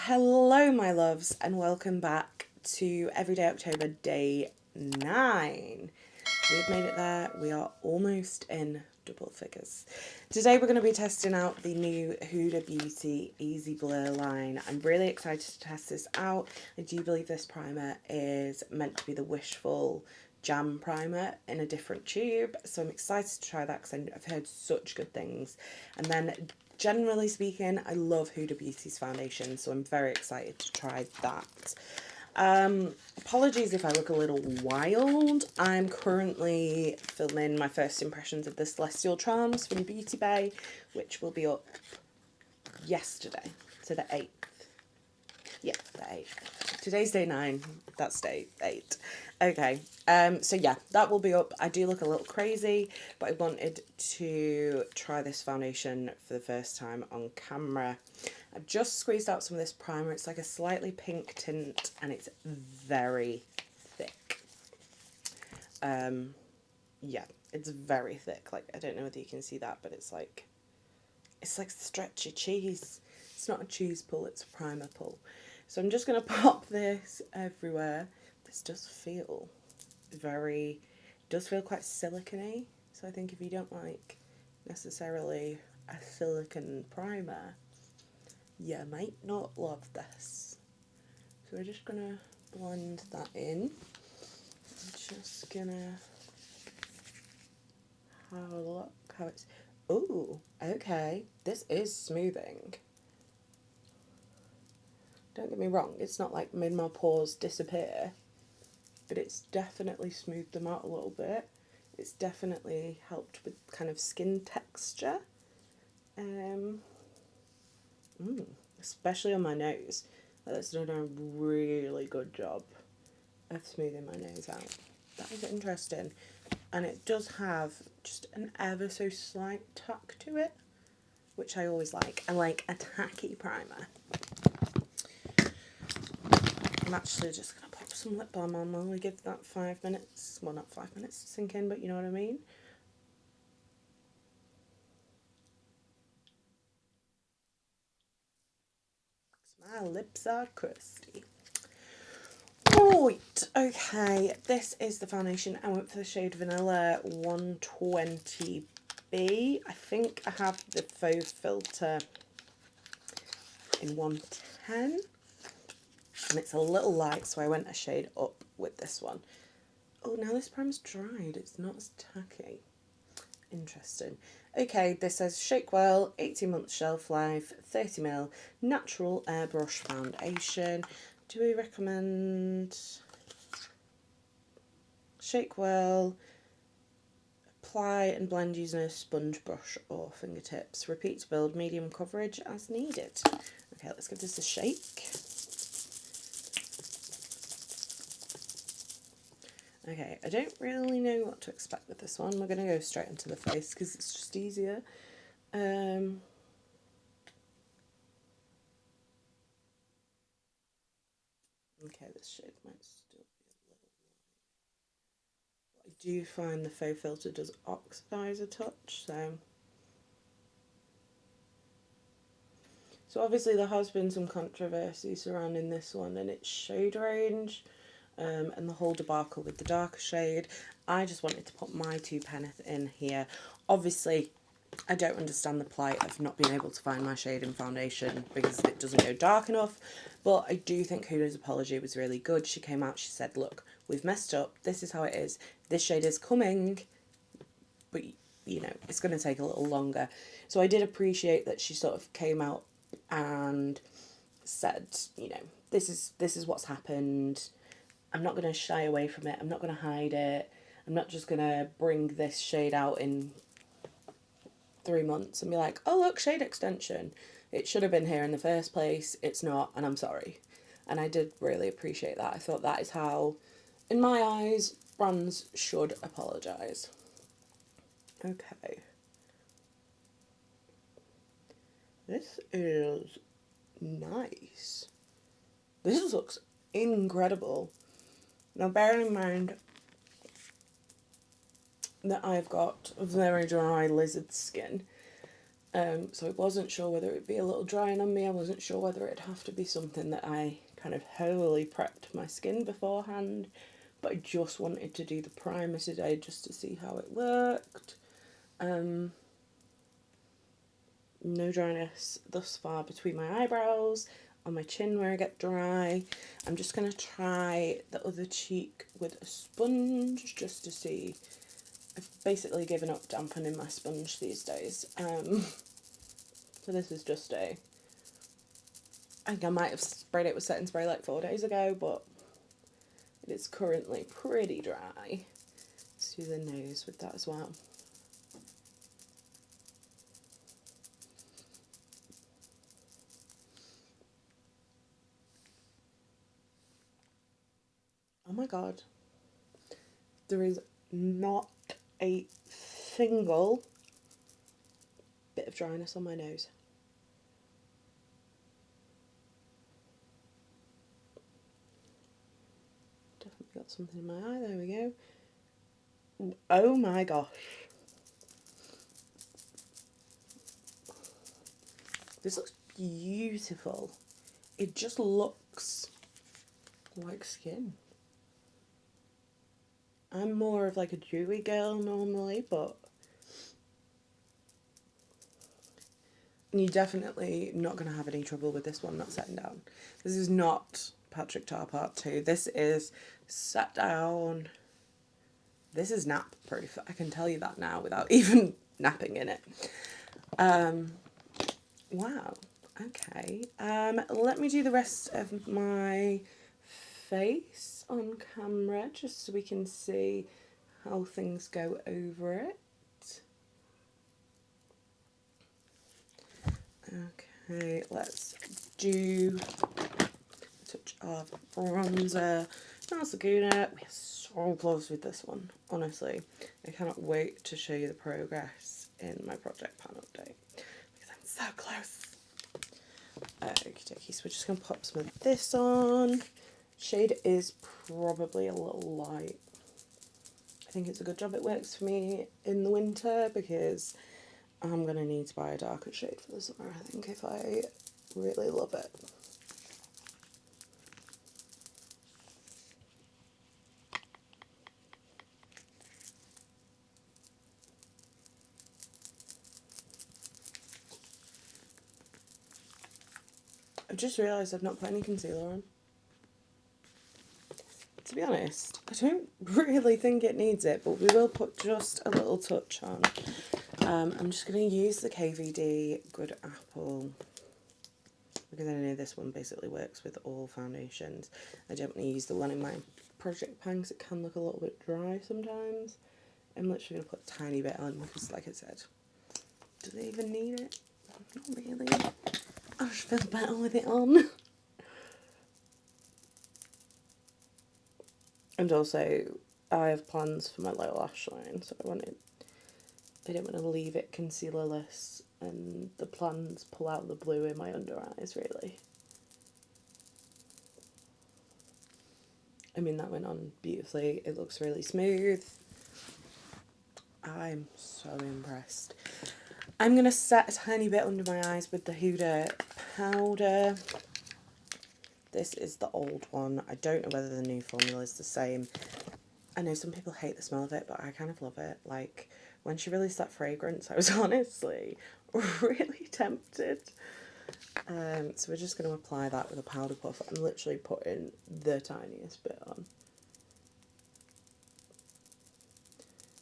Hello my loves and welcome back to Everyday October Day 9. We've made it there. We are almost in double figures. Today we're going to be testing out the new HUDA Beauty Easy Blur line. I'm really excited to test this out. I do believe this primer is meant to be the Wishful Jam primer in a different tube, so I'm excited to try that because I've heard such good things. And then generally speaking, I love Huda Beauty's foundation, so I'm very excited to try that. Apologies if I look a little wild. I'm currently filming my first impressions of the Celestial Charms from Beauty Bay, which will be up yesterday, so the 8th. Yeah, the 8th. Today's day 9, that's day 8. Okay, so yeah, that will be up. I do look a little crazy, but I wanted to try this foundation for the first time on camera. I've just squeezed out some of this primer. It's like a slightly pink tint and it's very thick. Yeah, it's very thick. Like, I don't know whether you can see that, but it's like stretchy cheese. It's not a cheese pull, it's a primer pull. So I'm just going to pop this everywhere. This does feel quite silicone-y. So I think if you don't like necessarily a silicone primer, you might not love this. So we're just going to blend that in. I'm just going to have a look how it's... Ooh, okay. This is smoothing. Don't get me wrong, it's not like made my pores disappear, but it's definitely smoothed them out a little bit. It's definitely helped with kind of skin texture. Especially on my nose. That's done a really good job of smoothing my nose out. That is interesting. And it does have just an ever so slight tuck to it, which I always like. I like a tacky primer. I'm actually just going to pop some lip balm on while we give that 5 minutes. Well, not 5 minutes to sink in, but you know what I mean. My lips are crusty. Right, okay, this is the foundation. I went for the shade Vanilla 120B. I think I have the faux filter in 110. And it's a little light, so I went a shade up with this one. Oh, now this primer's dried. It's not as tacky. Interesting. Okay, this says shake well, 18 months shelf life, 30ml, natural airbrush foundation. Do we recommend shake well, apply and blend using a sponge brush or fingertips. Repeat to build medium coverage as needed. Okay, let's give this a shake. Okay, I don't really know what to expect with this one. We're going to go straight into the face because it's just easier. Okay, this shade might still be a little light. I do find the faux filter does oxidise a touch, so obviously there has been some controversy surrounding this one and its shade range. And the whole debacle with the darker shade. I just wanted to put my 2 penneth in here. Obviously, I don't understand the plight of not being able to find my shade in foundation because it doesn't go dark enough, but I do think Huda's apology was really good. She came out, she said, look, we've messed up, this is how it is, this shade is coming, but, you know, it's going to take a little longer. So I did appreciate that she sort of came out and said, you know, this is what's happened. I'm not going to shy away from it. I'm not going to hide it. I'm not just going to bring this shade out in 3 months and be like, oh, look, shade extension. It should have been here in the first place. It's not, and I'm sorry. And I did really appreciate that. I thought that is how, in my eyes, brands should apologise. Okay. This is nice. This looks incredible. Now, bearing in mind that I've got very dry lizard skin, So I wasn't sure whether it'd be a little drying on me. I wasn't sure whether it'd have to be something that I kind of wholly prepped my skin beforehand, but I just wanted to do the primer today just to see how it worked. No dryness thus far between my eyebrows, on my chin where I get dry. I'm just going to try the other cheek with a sponge just to see. I've basically given up dampening my sponge these days. So this is just I think I might have sprayed it with setting spray like 4 days ago, but it is currently pretty dry. Let's do the nose with that as well. Oh my god. There is not a single bit of dryness on my nose. Definitely got something in my eye, there we go. Oh my gosh. This looks beautiful. It just looks like skin. I'm more of like a dewy girl normally, but you're definitely not going to have any trouble with this one not setting down. This is not Patrick Tar Part 2. This is set down. This is nap proof. I can tell you that now without even napping in it. Wow. Okay. Let me do the rest of my face on camera just so we can see how things go over it. Okay, let's do a touch of bronzer. That's Laguna. We're so close with this one, honestly. I cannot wait to show you the progress in my project pan update because I'm so close. Okie dokie, so we're just going to pop some of this on. Shade is probably a little light. I think it's a good job it works for me in the winter because I'm going to need to buy a darker shade for the summer, I think, if I really love it. I've just realised I've not put any concealer on. To be honest, I don't really think it needs it, but we will put just a little touch on. I'm just going to use the KVD Good Apple because I know this one basically works with all foundations. I don't want to use the one in my project pan because it can look a little bit dry sometimes. I'm literally going to put a tiny bit on because, like I said, do they even need it? Not really. I just feel better with it on. And also, I have plans for my lower lash line, so I don't want to leave it concealerless and the plans pull out the blue in my under eyes, really. I mean, that went on beautifully. It looks really smooth. I'm so impressed. I'm going to set a tiny bit under my eyes with the Huda powder. This is the old one. I don't know whether the new formula is the same. I know some people hate the smell of it, but I kind of love it. Like, when she released that fragrance, I was honestly really tempted. So we're just going to apply that with a powder puff. I'm literally putting the tiniest bit on.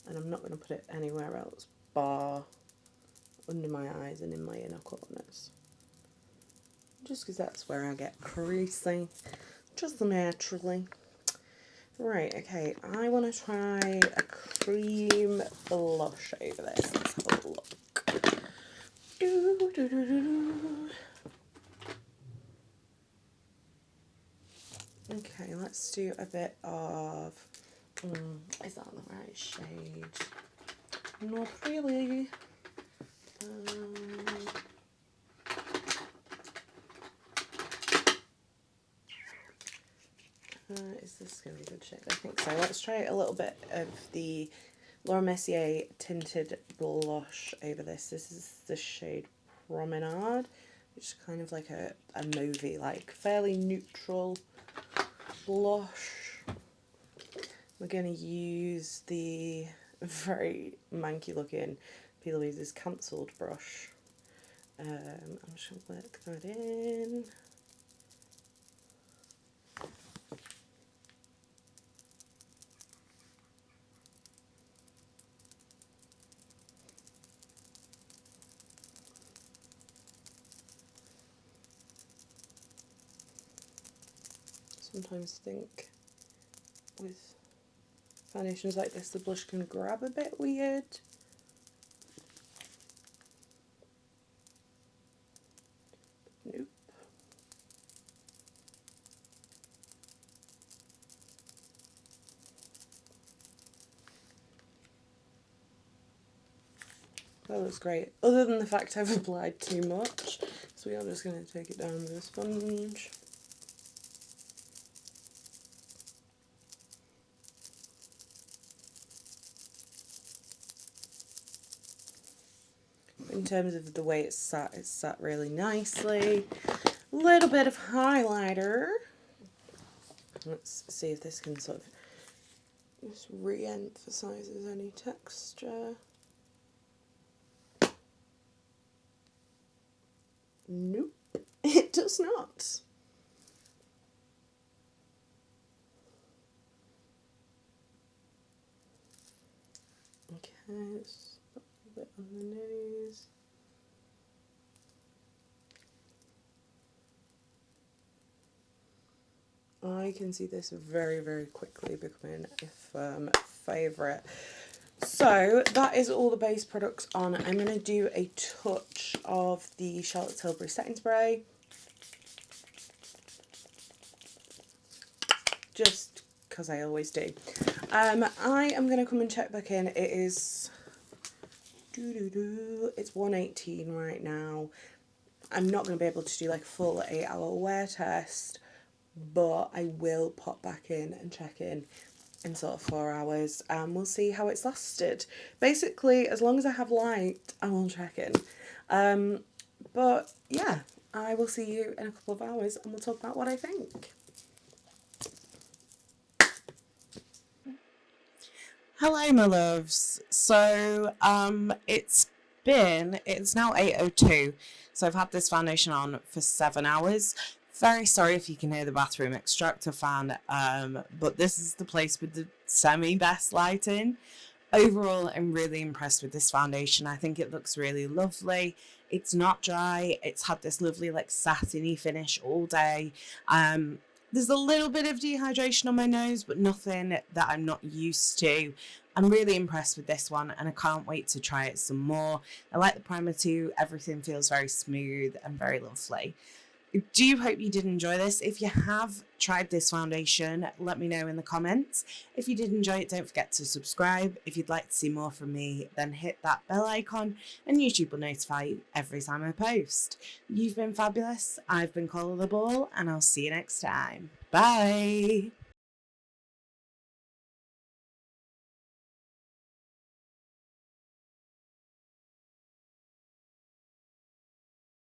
And I'm not going to put it anywhere else, bar under my eyes and in my inner corners. Just because that's where I get creasy, just naturally. Right, okay, I want to try a cream blush over this. Let's have a look. Okay, let's do a bit of, is that the right shade? Not really. Is this going to be a good shade? I think so. Let's try a little bit of the Laura Mercier tinted blush over this. This is the shade Promenade, which is kind of like a mauvey, like fairly neutral blush. We're going to use the very manky looking P. Louise's Cancelled brush. I'm just going to work that in. Sometimes I think with foundations like this the blush can grab a bit weird. Nope. That looks great. Other than the fact I've applied too much, so we are just going to take it down with a sponge. In terms of the way it's sat really nicely. A little bit of highlighter. Let's see if this can sort of just re-emphasises any texture. Nope, it does not. Okay, just a bit on the nose. I can see this very, very quickly becoming a firm favourite. So that is all the base products on. I'm going to do a touch of the Charlotte Tilbury setting spray. Just because I always do. I am going to come and check back in. It is... It's 1:18 right now. I'm not going to be able to do like a full 8-hour wear test, but I will pop back in and check in sort of 4 hours, and we'll see how it's lasted. Basically, as long as I have light, I will check in. But yeah, I will see you in a couple of hours and we'll talk about what I think. Hello my loves. So it's now 8:02, so I've had this foundation on for 7 hours. Very sorry if you can hear the bathroom extractor fan, but this is the place with the semi-best lighting. Overall, I'm really impressed with this foundation. I think it looks really lovely. It's not dry. It's had this lovely like satiny finish all day. There's a little bit of dehydration on my nose, but nothing that I'm not used to. I'm really impressed with this one and I can't wait to try it some more. I like the primer too. Everything feels very smooth and very lovely. I do hope you did enjoy this. If you have tried this foundation, let me know in the comments. If you did enjoy it, don't forget to subscribe. If you'd like to see more from me, then hit that bell icon and YouTube will notify you every time I post. You've been fabulous. I've been Coleoftheball and I'll see you next time. Bye!